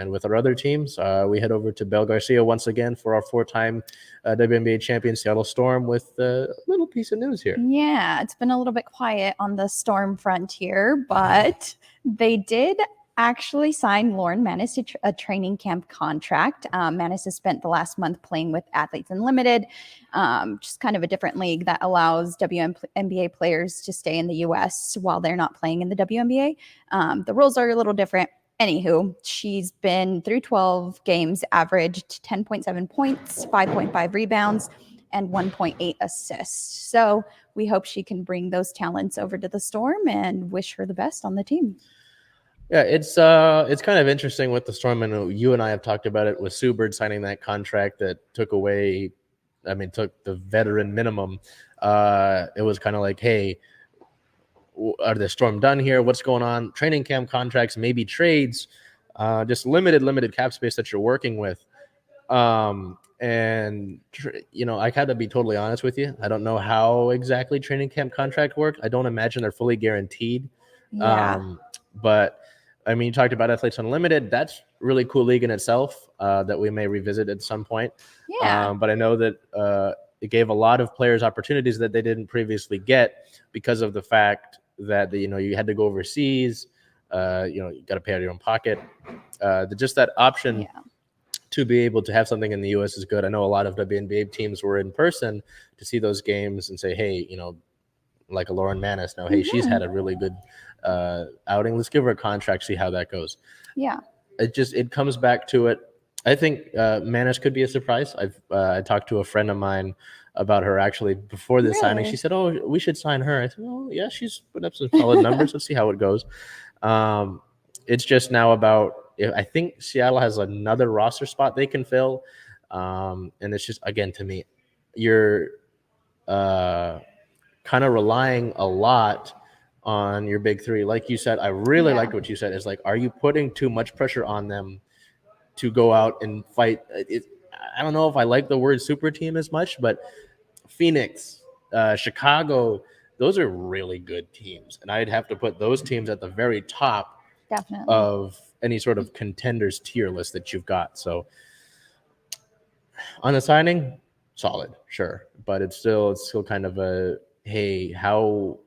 And with our other teams, we head over to Bel Garcia once again for our 4-time WNBA champion Seattle Storm with a little piece of news here. Yeah, it's been a little bit quiet on the Storm front here, but they did actually sign Lauren Manis to a training camp contract. Manis has spent the last month playing with Athletes Unlimited, just kind of a different league that allows WNBA players to stay in the U.S. while they're not playing in the WNBA. The rules are a little different. Anywho, she's been through 12 games, averaged 10.7 points, 5.5 rebounds, and 1.8 assists. So we hope she can bring those talents over to the Storm and wish her the best on the team. Yeah, it's kind of interesting with the Storm, and you and I have talked about it with Sue Bird signing that contract that took the veteran minimum. It was kind of like, hey, are the Storm done here? What's going on? Training camp contracts, maybe trades, just limited cap space that you're working with. And I had to be totally honest with you. I don't know how exactly training camp contract work. I don't imagine they're fully guaranteed. Yeah. But I mean, you talked about Athletes Unlimited. That's really cool league in itself that we may revisit at some point. Yeah. But I know that it gave a lot of players opportunities that they didn't previously get because of the fact that you had to go overseas. You got to pay out of your own pocket. Just that option. Yeah. To be able to have something in the U.S. is good. I know a lot of WNBA teams were in person to see those games and say, hey, like a Lauren Manis. Now, hey, she's had a really good outing. Let's give her a contract, see how that goes. Yeah. It comes back to it. I think Manis could be a surprise. I talked to a friend of mine about her actually before the signing. She said, oh, we should sign her. I said, oh, yeah, she's put up some solid numbers. Let's see how it goes. It's just now about, I think Seattle has another roster spot they can fill. And it's just, again, to me, you're kind of relying a lot on your big three. Like you said, I really liked what you said. Is like, are you putting too much pressure on them to go out and fight? I don't know if I like the word super team as much, but Phoenix, Chicago, those are really good teams. And I'd have to put those teams at the very top of any sort of contenders tier list that you've got. So on the signing, solid, sure. But it's still kind of a, hey, how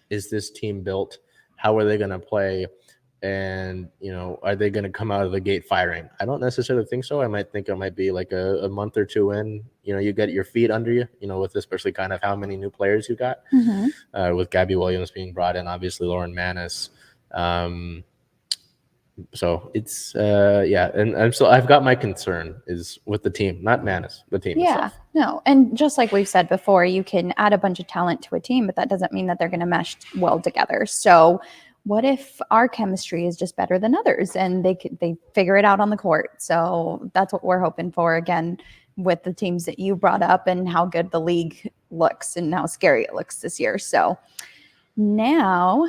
is this team built? How are they going to play? And, are they going to come out of the gate firing? I don't necessarily think so. I might think it might be like a month or two in, you get your feet under you, with especially kind of how many new players you got, with Gabby Williams being brought in, obviously Lauren Manis. So it's, and I've got my concern is with the team, not Manis, the team itself. No. And just like we've said before, you can add a bunch of talent to a team, but that doesn't mean that they're going to mesh well together. So what if our chemistry is just better than others and they figure it out on the court? So that's what we're hoping for, again, with the teams that you brought up and how good the league looks and how scary it looks this year. So now